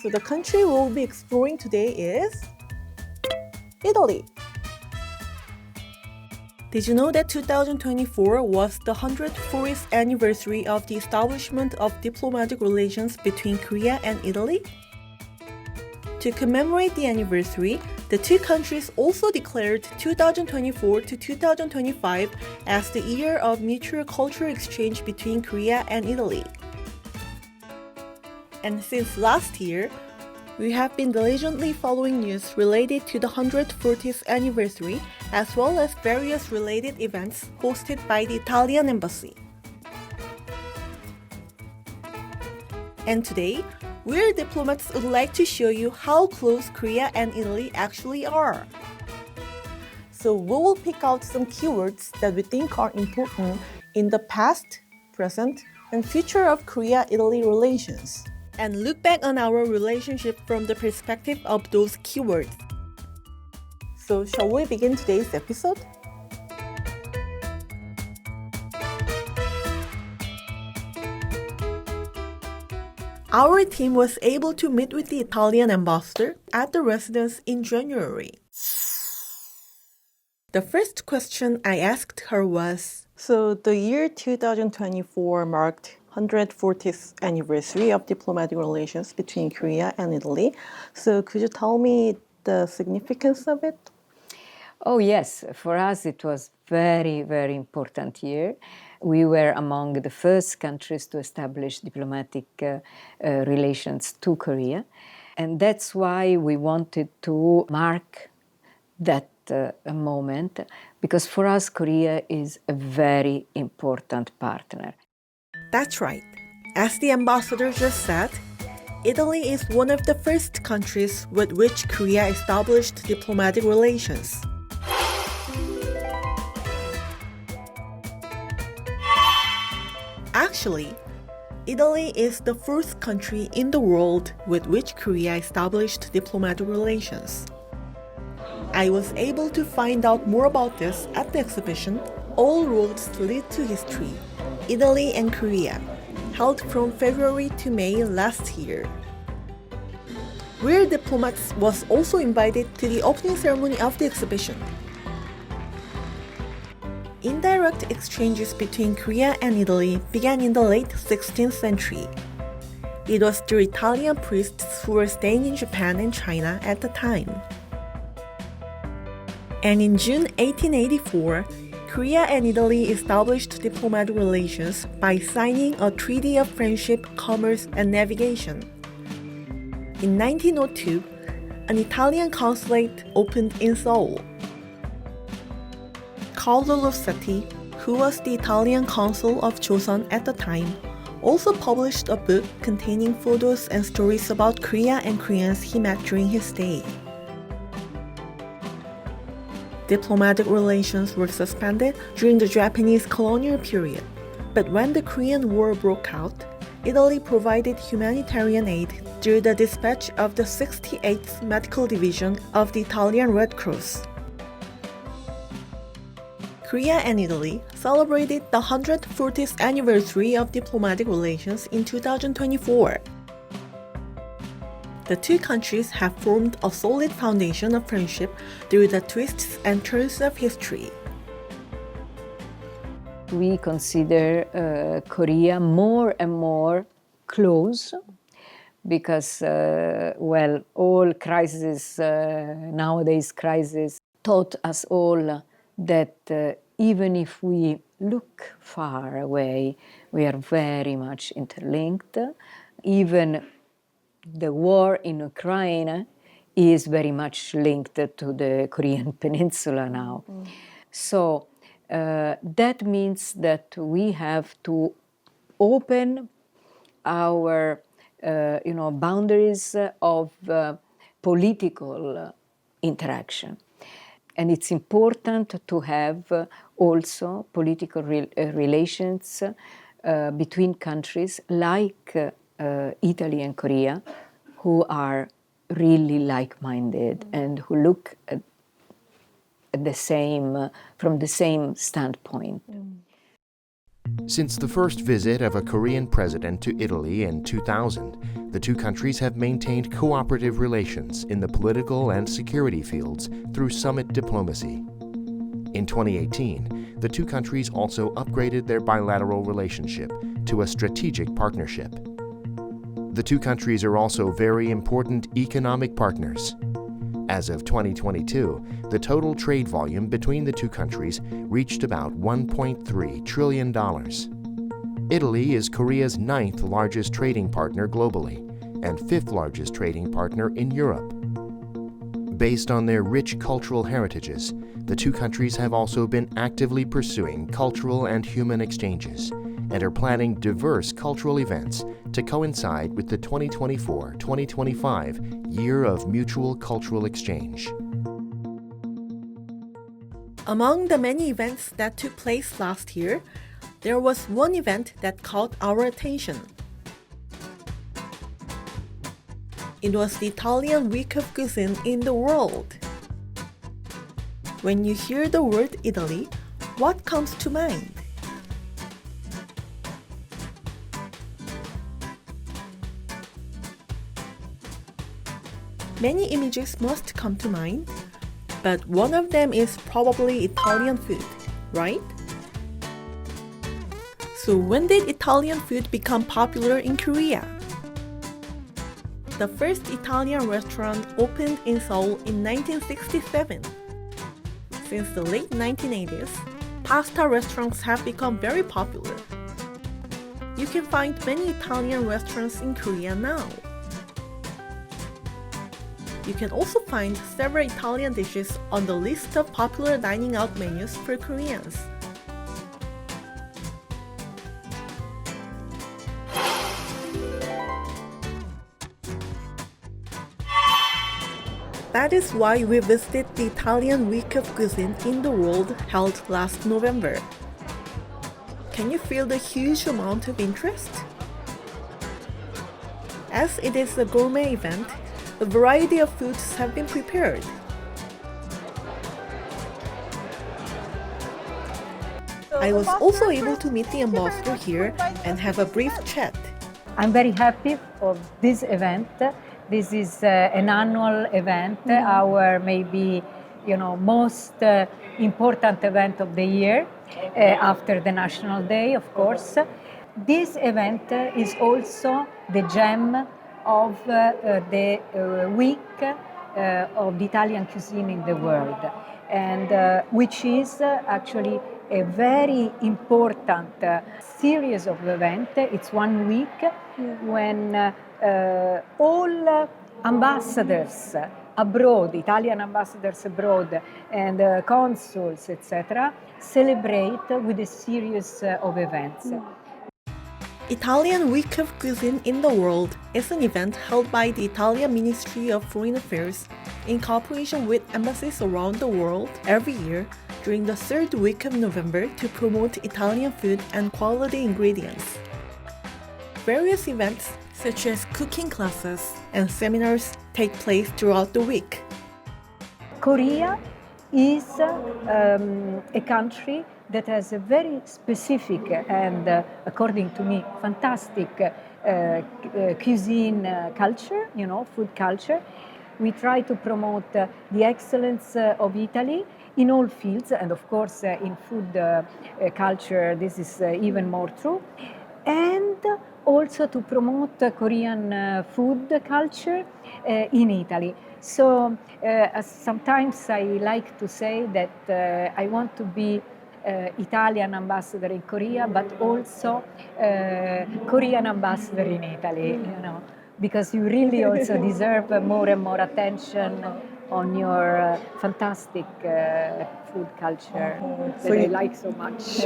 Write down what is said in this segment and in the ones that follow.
So the country we'll be exploring today is Italy. Did you know that 2024 was the 104th anniversary of the establishment of diplomatic relations between Korea and Italy? To commemorate the anniversary, the two countries also declared 2024 to 2025 as the year of mutual cultural exchange between Korea and Italy. And since last year, we have been diligently following news related to the 140th anniversary as well as various related events hosted by the Italian embassy. And today, we diplomats would like to show you how close Korea and Italy actually are. So we will pick out some keywords that we think are important in the past, present, and future of Korea-Italy relations, and look back on our relationship from the perspective of those keywords. So shall we begin today's episode? Our team was able to meet with the Italian ambassador at the residence in January. The first question I asked her was, so the year 2024 marked 140th anniversary of diplomatic relations between Korea and Italy. So could you tell me the significance of it? Oh yes, for us it was very, very important year. We were among the first countries to establish diplomatic relations to Korea. And that's why we wanted to mark that moment, because for us Korea is a very important partner. That's right. As the ambassador just said, Italy is one of the first countries with which Korea established diplomatic relations. Actually, Italy is the first country in the world with which Korea established diplomatic relations. I was able to find out more about this at the exhibition All Roads Lead to History, Italy and Korea, held from February to May last year. Worl Diplomats was also invited to the opening ceremony of the exhibition. Indirect exchanges between Korea and Italy began in the late 16th century. It was through Italian priests who were staying in Japan and China at the time. And in June 1884, Korea and Italy established diplomatic relations by signing a treaty of friendship, commerce, and navigation. In 1902, an Italian consulate opened in Seoul. Carlo Rossetti, who was the Italian consul of Joseon at the time, also published a book containing photos and stories about Korea and Koreans he met during his stay. Diplomatic relations were suspended during the Japanese colonial period, but when the Korean War broke out, Italy provided humanitarian aid through the dispatch of the 68th Medical Division of the Italian Red Cross. Korea and Italy celebrated the 140th anniversary of diplomatic relations in 2024. The two countries have formed a solid foundation of friendship through the twists and turns of history. We consider Korea more and more close because, all crises, nowadays crises, taught us all that even if we look far away, we are very much interlinked. Even the war in Ukraine is very much linked to the Korean peninsula now. So that means that we have to open our boundaries of political interaction. And it's important to have also political relations between countries like Italy and Korea, who are really like-minded and who look at the same, from the same standpoint. Since the first visit of a Korean president to Italy in 2000, the two countries have maintained cooperative relations in the political and security fields through summit diplomacy. In 2018, the two countries also upgraded their bilateral relationship to a strategic partnership. The two countries are also very important economic partners. As of 2022, the total trade volume between the two countries reached about $1.3 trillion. Italy is Korea's 9th largest trading partner globally and 5th largest trading partner in Europe. Based on their rich cultural heritages, the two countries have also been actively pursuing cultural and human exchanges and are planning diverse cultural events to coincide with the 2024-2025 Year of Mutual Cultural Exchange. Among the many events that took place last year, there was one event that caught our attention. It was the Italian Week of Cuisine in the world. When you hear the word Italy, what comes to mind? Many images must come to mind, but one of them is probably Italian food, right? So when did Italian food become popular in Korea? The first Italian restaurant opened in Seoul in 1967. Since the late 1980s, pasta restaurants have become very popular. You can find many Italian restaurants in Korea now. You can also find several Italian dishes on the list of popular dining out menus for Koreans. That is why we visited the Italian Week of Cuisine in the World held last November. Can you feel the huge amount of interest? As it is a gourmet event, a variety of foods have been prepared. I was also able to meet the ambassador here and have a brief chat. I'm very happy for this event. This is an annual event, our maybe most important event of the year after the National Day, of course. This event is also the gem of the week of the Italian cuisine in the world, and which is actually a very important series of events. It's 1 week when all ambassadors abroad, Italian ambassadors abroad, and consuls, etc., celebrate with a series of events. Italian Week of Cuisine in the World is an event held by the Italian Ministry of Foreign Affairs in cooperation with embassies around the world every year during the 3rd week of November to promote Italian food and quality ingredients. Various events such as cooking classes and seminars take place throughout the week. Korea is a country that has a very specific and, according to me, fantastic cuisine culture, food culture. We try to promote the excellence of Italy in all fields, and of course in food culture this is even more true, and also to promote Korean food culture in Italy. So sometimes I like to say that I want to be Italian ambassador in Korea, but also Korean ambassador in Italy, because you really also deserve more and more attention on your fantastic food culture that I like so much.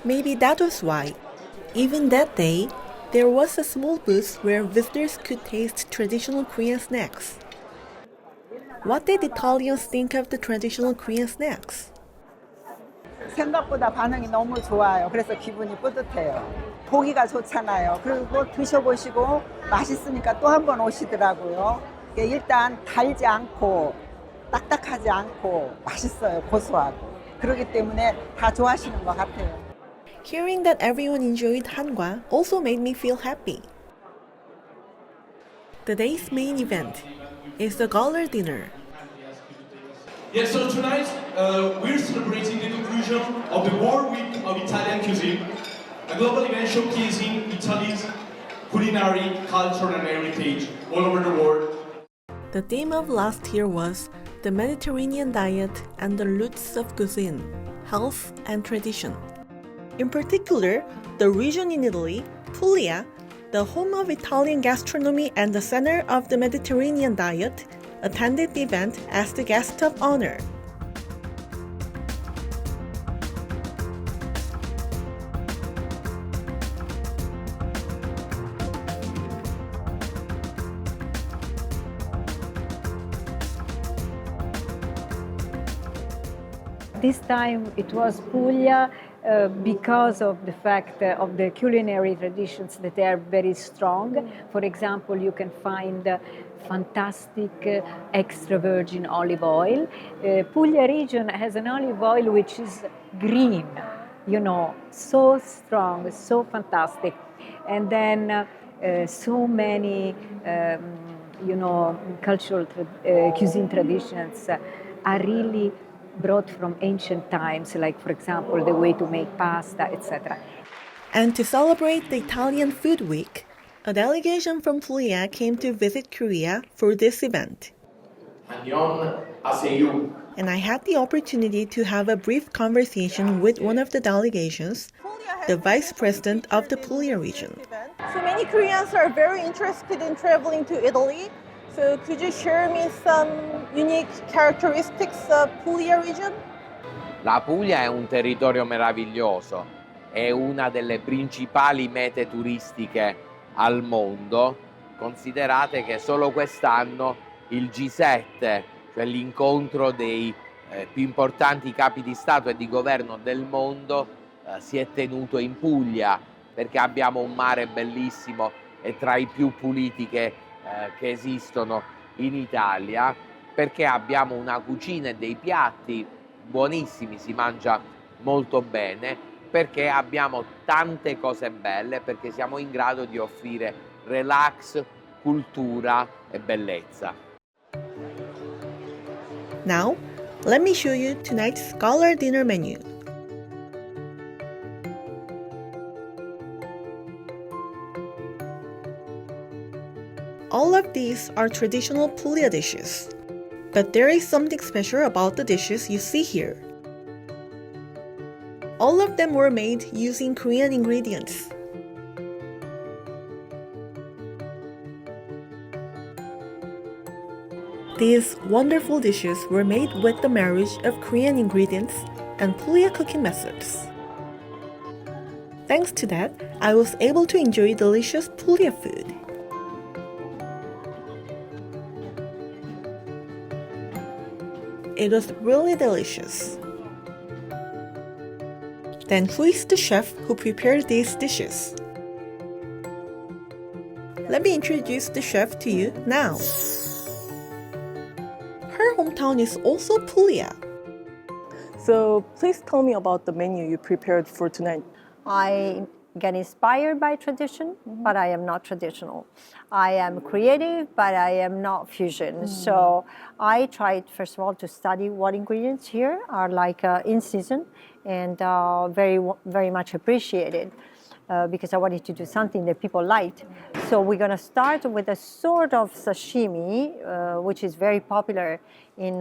Maybe that was why. Even that day, there was a small booth where visitors could taste traditional Korean snacks. What did Italians think of the traditional Korean snacks? 생각보다 반응이 너무 좋아요. 그래서 기분이 뿌듯해요. 보기가 좋잖아요. 그리고 드셔보시고 맛있으니까 또 한 번 오시더라고요. 일단 달지 않고 딱딱하지 않고 맛있어요. 고소하고. 그렇기 때문에 다 좋아하시는 것 같아요. Hearing that everyone enjoyed Hangwa also made me feel happy. The day's main event is the Gala dinner. Yes, so tonight we're celebrating the conclusion of the World Week of Italian Cuisine, a global event showcasing Italy's culinary culture and heritage all over the world. The theme of last year was the Mediterranean diet and the roots of cuisine, health and tradition. In particular, the region in Italy, Puglia, the home of Italian gastronomy and the center of the Mediterranean diet, attended the event as the guest of honor. This time it was Puglia because of the fact of the culinary traditions that they are very strong. For example, you can find fantastic extra virgin olive oil. Puglia region has an olive oil which is green, you know, so strong, so fantastic. And then so many, you know, cultural cuisine traditions are really brought from ancient times, like for example the way to make pasta, etc. And to celebrate the Italian Food Week, a delegation from Puglia came to visit Korea for this event. And I had the opportunity to have a brief conversation with one of the delegations, the vice president of the Puglia region. So many Koreans are very interested in traveling to Italy. So could you share me some unique characteristics of Puglia region? La Puglia è un territorio meraviglioso, è una delle principali mete turistiche al mondo. Considerate che solo quest'anno il G7, cioè l'incontro dei più importanti capi di Stato e di governo del mondo, si è tenuto in Puglia, perché abbiamo un mare bellissimo e tra i più puliti che esistono in Italia, perché abbiamo una cucina e dei piatti buonissimi, si mangia molto bene, perché abbiamo tante cose belle, perché siamo in grado di offrire relax, cultura e bellezza. Now, let me show you tonight's Gala dinner menu. All of these are traditional Puglia dishes, but there is something special about the dishes you see here. All of them were made using Korean ingredients. These wonderful dishes were made with the marriage of Korean ingredients and Puglia cooking methods. Thanks to that, I was able to enjoy delicious Puglia food. It was really delicious. Then who is the chef who prepared these dishes? Let me introduce the chef to you now. Her hometown is also Puglia. So please tell me about the menu you prepared for tonight. I get inspired by tradition, but I am not traditional. I am creative, but I am not fusion. So I tried, first of all, to study what ingredients here are like in season and very much appreciated because I wanted to do something that people liked. So we're going to start with a sort of sashimi, which is very popular in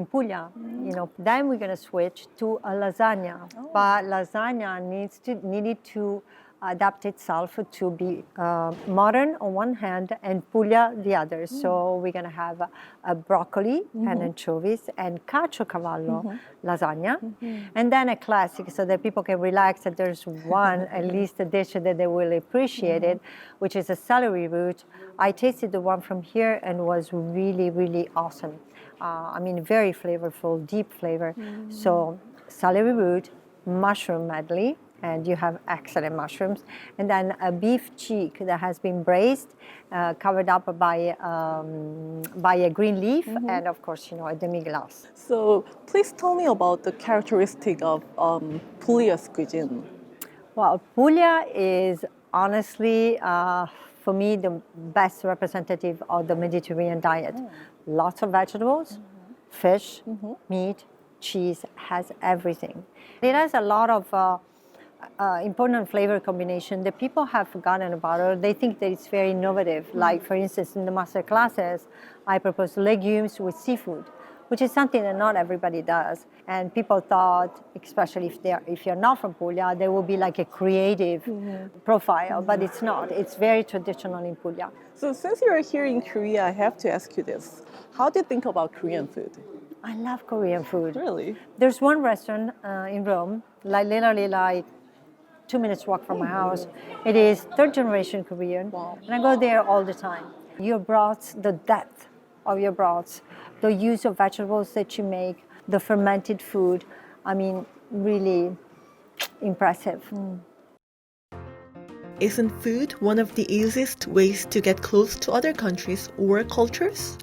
Puglia. You know, then we're going to switch to a lasagna, but lasagna needed to adapt itself to be modern on one hand and Puglia the other. So we're going to have a broccoli and anchovies and caciocavallo lasagna, and then a classic so that people can relax that there's one, at least a dish that they will appreciate it, which is a celery root. I tasted the one from here and was really, really awesome. I mean, very flavorful, deep flavor. So celery root, mushroom medley, and you have excellent mushrooms, and then a beef cheek that has been braised, covered up by a green leaf, and of course, you know, a demi-glace. So please tell me about the characteristic of Puglia's cuisine. Well, Puglia is honestly, for me, the best representative of the Mediterranean diet. Lots of vegetables, fish, meat, cheese, has everything. It has a lot of important flavor combination that people have forgotten about, or they think that it's very innovative. Like, for instance, in the master classes, I propose legumes with seafood, which is something that not everybody does. And people thought, especially if you're not from Puglia, there will be like a creative profile, but it's not. It's very traditional in Puglia. So since you're here in Korea, I have to ask you this. How do you think about Korean food? I love Korean food. Really? There's one restaurant in Rome, like literally like 2 minutes walk from my house. It is third generation Korean, and I go there all the time. Your broths, the depth of your broths, the use of vegetables that you make, the fermented food, I mean, really impressive. Isn't food one of the easiest ways to get close to other countries or cultures?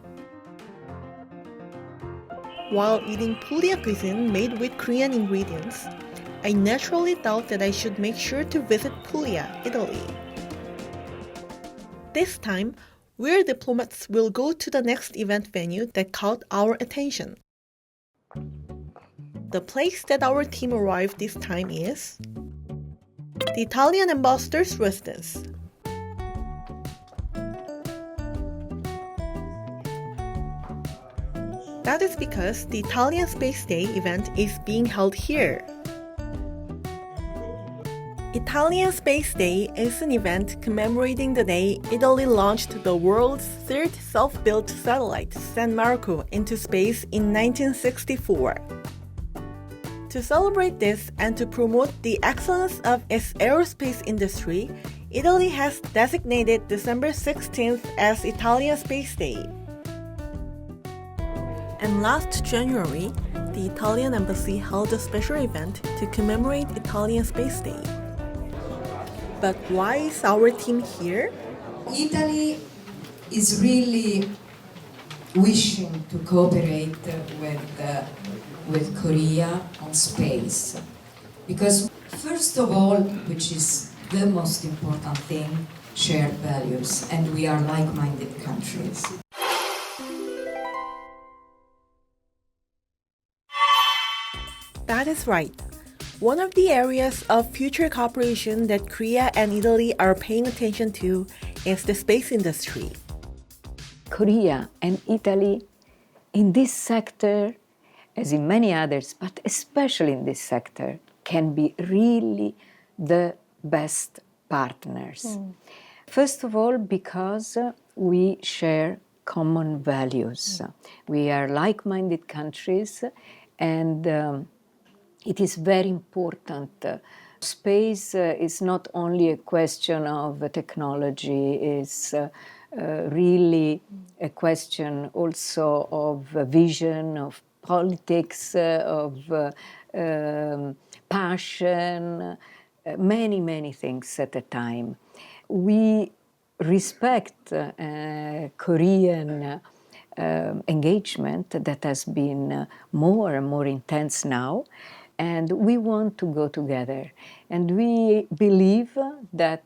While eating Puglia cuisine made with Korean ingredients, I naturally thought that I should make sure to visit Puglia, Italy. This time, We're Diplomats will go to the next event venue that caught our attention. The place that our team arrived this time is the Italian ambassador's residence. That is because the Italian Space Day event is being held here. Italian Space Day is an event commemorating the day Italy launched the world's third self-built satellite, San Marco, into space in 1964. To celebrate this and to promote the excellence of its aerospace industry, Italy has designated December 16th as Italian Space Day. And last January, the Italian embassy held a special event to commemorate Italian Space Day. But why is our team here? Italy is really wishing to cooperate with Korea on space. Because first of all, which is the most important thing, shared values, and we are like-minded countries. That is right. One of the areas of future cooperation that Korea and Italy are paying attention to is the space industry. Korea and Italy, in this sector, as in many others, but especially in this sector, can be really the best partners. First of all, because we share common values. We are like-minded countries, and it is very important. Space is not only a question of technology, it's really a question also of vision, of politics, of passion, many things at a time. We respect Korean engagement that has been more and more intense now, and we want to go together. And we believe that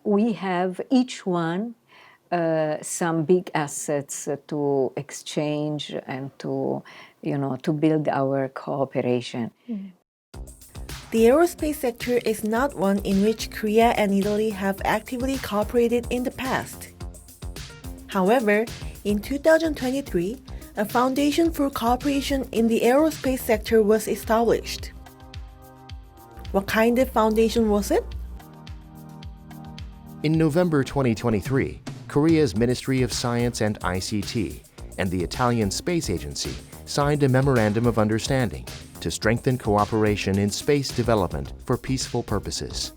we have each one some big assets to exchange and to build our cooperation. The aerospace sector is not one in which Korea and Italy have actively cooperated in the past. However, in 2023, a foundation for cooperation in the aerospace sector was established. What kind of foundation was it? In November 2023, Korea's Ministry of Science and ICT and the Italian Space Agency signed a Memorandum of Understanding to strengthen cooperation in space development for peaceful purposes.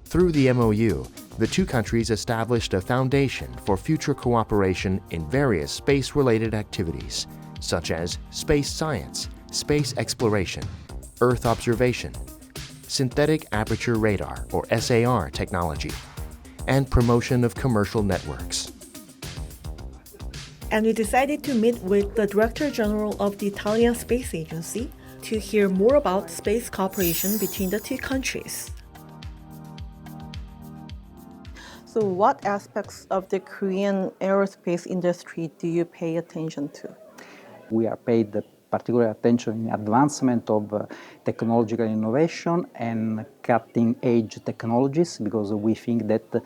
Through the MOU, the two countries established a foundation for future cooperation in various space-related activities, such as space science, space exploration, Earth observation, synthetic aperture radar or SAR technology, and promotion of commercial networks. And we decided to meet with the Director General of the Italian Space Agency, to hear more about space cooperation between the two countries. So what aspects of the Korean aerospace industry do you pay attention to? We are paid particular attention in advancement of technological innovation and cutting-edge technologies, because we think that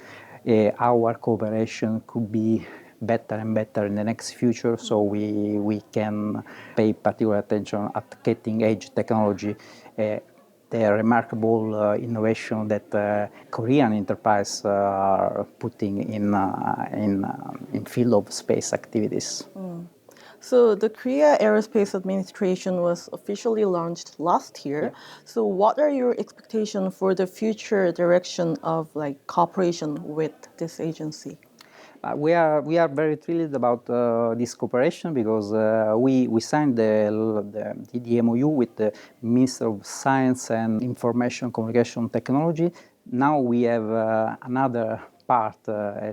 our cooperation could be better and better in the next future, so we can pay particular attention at cutting-edge technology. The remarkable innovation that Korean enterprises are putting in field of space activities. So the Korea Aerospace Administration was officially launched last year. Yeah. So what are your expectations for the future direction of cooperation with this agency? We are very thrilled about this cooperation, because we signed the MOU with the Minister of Science and Information Communication Technology. Now we have another part,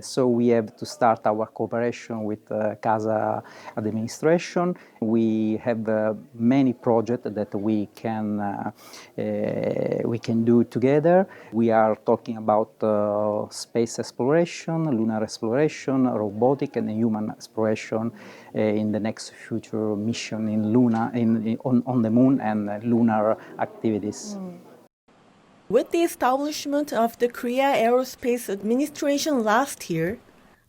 so we have to start our cooperation with CASA administration. We have many projects that we can do together. We are talking about space exploration, lunar exploration, robotic and human exploration in the next future mission in on the moon and lunar activities. With the establishment of the Korea Aerospace Administration last year,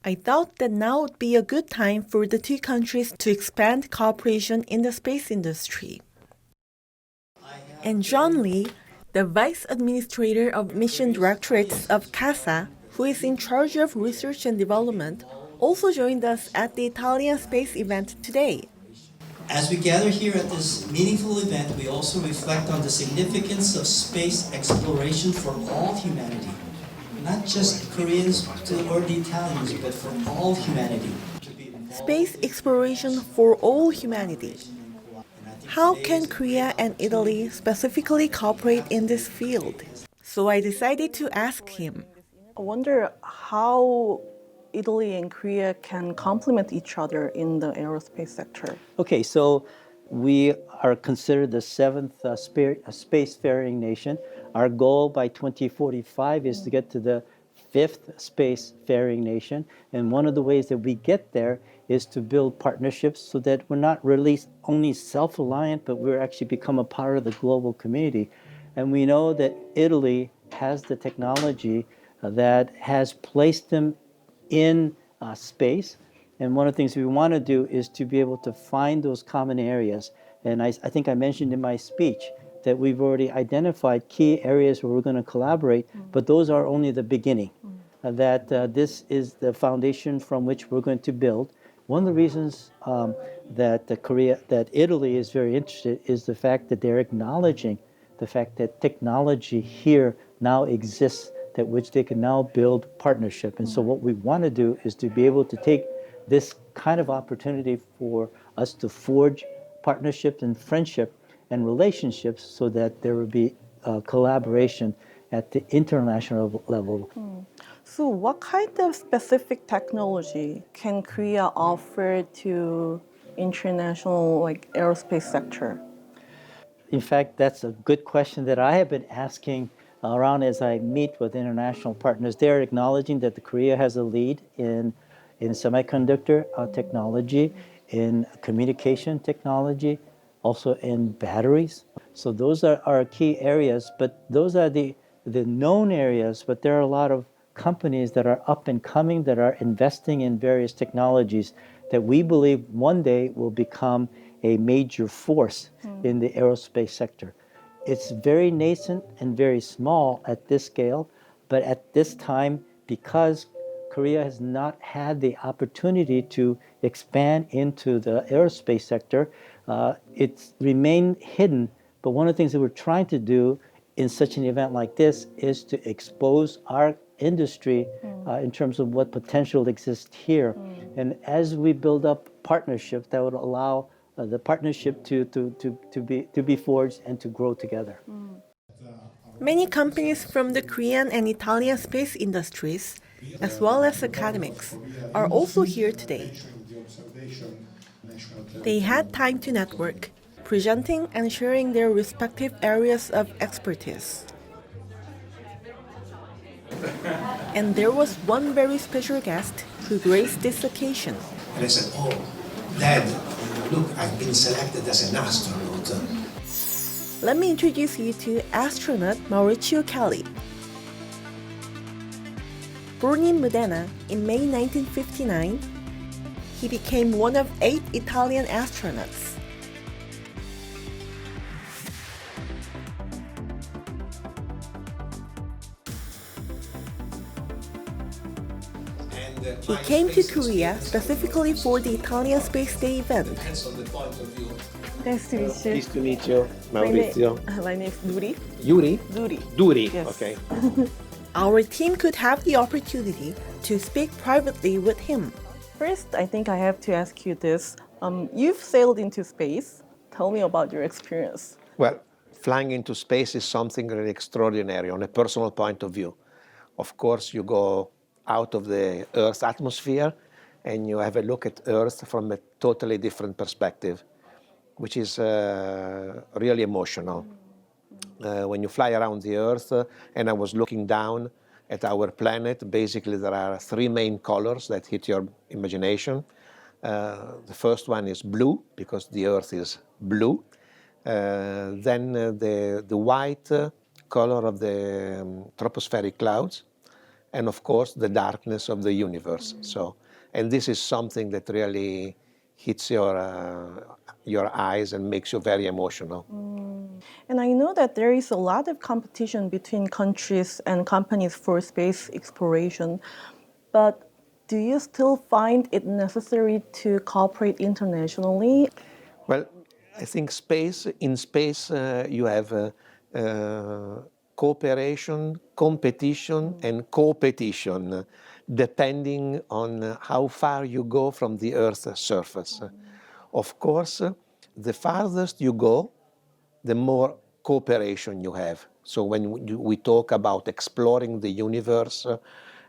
I thought that now would be a good time for the two countries to expand cooperation in the space industry. And John Lee, the Vice Administrator of Mission Directorates of CASA, who is in charge of research and development, also joined us at the Italian space event today. As we gather here at this meaningful event, we also reflect on the significance of space exploration for all humanity. Not just Koreans or the Italians, but for all humanity. Space exploration for all humanity. How can Korea and Italy specifically cooperate in this field? So I decided to ask him. I wonder how Italy and Korea can complement each other in the aerospace sector. Okay, so we are considered the seventh spacefaring nation. Our goal by 2045 is to get to the fifth spacefaring nation. And one of the ways that we get there is to build partnerships so that we're not really only self-reliant, but we're actually become a part of the global community. And we know that Italy has the technology that has placed them in space, and one of the things we want to do is to be able to find those common areas. And I think I mentioned in my speech that we've already identified key areas where we're going to collaborate, but those are only the beginning. That this is the foundation from which we're going to build. One of the reasons that Italy is very interested is the fact that they're acknowledging the fact that technology here now exists, that which they can now build partnership. And so what we want to do is to be able to take this kind of opportunity for us to forge partnerships and friendship and relationships so that there will be collaboration at the international level. So what kind of specific technology can Korea offer to international aerospace sector? In fact, that's a good question that I have been asking around as I meet with international partners. They're acknowledging that Korea has a lead in semiconductor technology, in communication technology, also in batteries. So those are our key areas, but those are the known areas, but there are a lot of companies that are up and coming that are investing in various technologies that we believe one day will become a major force in the aerospace sector. It's very nascent and very small at this scale, but at this time, because Korea has not had the opportunity to expand into the aerospace sector, it's remained hidden. But one of the things that we're trying to do in such an event like this is to expose our industry in terms of what potential exists here. And as we build up partnerships, that would allow the partnership to be forged and to grow together. Many companies from the Korean and Italian space industries, as well as academics, are also here today. They had time to network, presenting and sharing their respective areas of expertise. And there was one very special guest who graced this occasion. And I said, oh, Dad, look, I've been selected as an astronaut. Let me introduce you to astronaut Maurizio Calli. Born in Modena in May 1959, he became one of 8 Italian astronauts. He came to Korea specifically for the Italian Space Day event. Nice to meet you. Nice to meet you, Maurizio. My name is Nuri. Yuri? Nuri. Duri, Yes. okay. Our team could have the opportunity to speak privately with him. First, I think I have to ask you this. You've sailed into space. Tell me about your experience. Well, flying into space is something really extraordinary on a personal point of view. Of course, you go out of the Earth's atmosphere and you have a look at Earth from a totally different perspective, which is really emotional. When you fly around the Earth, and I was looking down at our planet, basically there are 3 main colors that hit your imagination. The first one is blue, because the Earth is blue. Then the white color of the tropospheric clouds, and of course the darkness of the universe. So, and this is something that really hits your eyes and makes you very emotional. And I know that there is a lot of competition between countries and companies for space exploration, but do you still find it necessary to cooperate internationally? Well, I think in space you have cooperation, competition, and co-petition, depending on how far you go from the Earth's surface. Of course, the farthest you go, the more cooperation you have. So when we talk about exploring the universe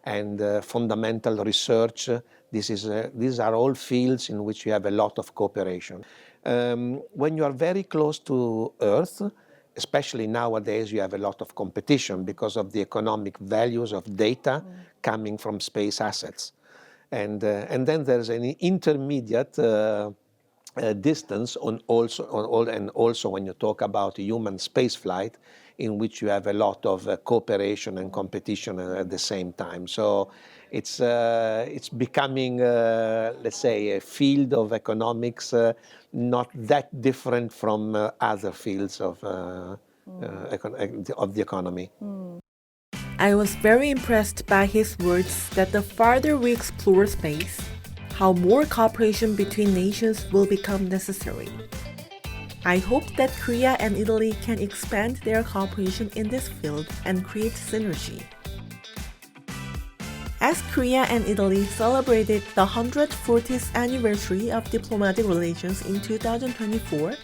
and fundamental research, these are all fields in which you have a lot of cooperation. When you are very close to Earth, especially nowadays, you have a lot of competition because of the economic values of data coming from space assets. And then there's an intermediate distance and also when you talk about human spaceflight, in which you have a lot of cooperation and competition at the same time. So it's becoming, let's say, a field of economics not that different from other fields of the economy. I was very impressed by his words that the farther we explore space, how more cooperation between nations will become necessary. I hope that Korea and Italy can expand their cooperation in this field and create synergy. As Korea and Italy celebrated the 140th anniversary of diplomatic relations in 2024,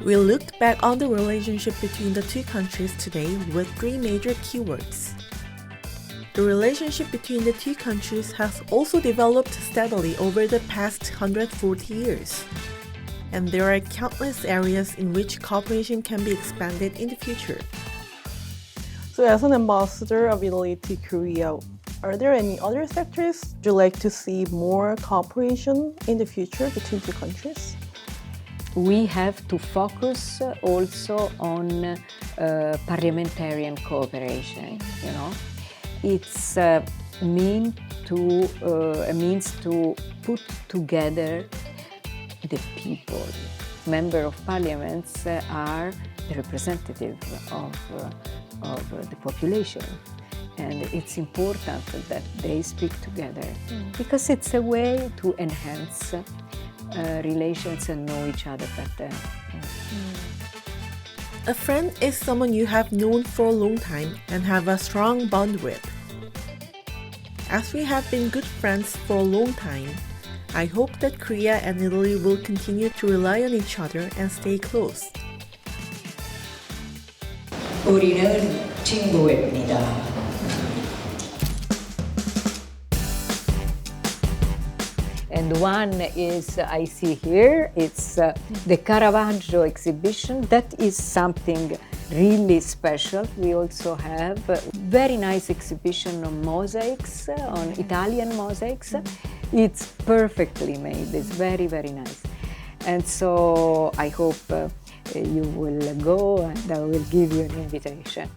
we looked back on the relationship between the 2 countries today with 3 major keywords. The relationship between the 2 countries has also developed steadily over the past 140 years. And there are countless areas in which cooperation can be expanded in the future. So as an ambassador of Italy to Korea, are there any other sectors you'd like to see more cooperation in the future between 2 countries? We have to focus also on parliamentarian cooperation, you know. It's a means to put together the people. Members of parliaments are the representative of the population, and it's important that they speak together because it's a way to enhance relations and know each other better. A friend is someone you have known for a long time and have a strong bond with. As we have been good friends for a long time, I hope that Korea and Italy will continue to rely on each other and stay close. 우리는 친구입니다. And one is, I see here, it's the Caravaggio exhibition. That is something really special. We also have a very nice exhibition on mosaics, on Italian mosaics. It's perfectly made, it's very, very nice. And so I hope you will go and I will give you an invitation.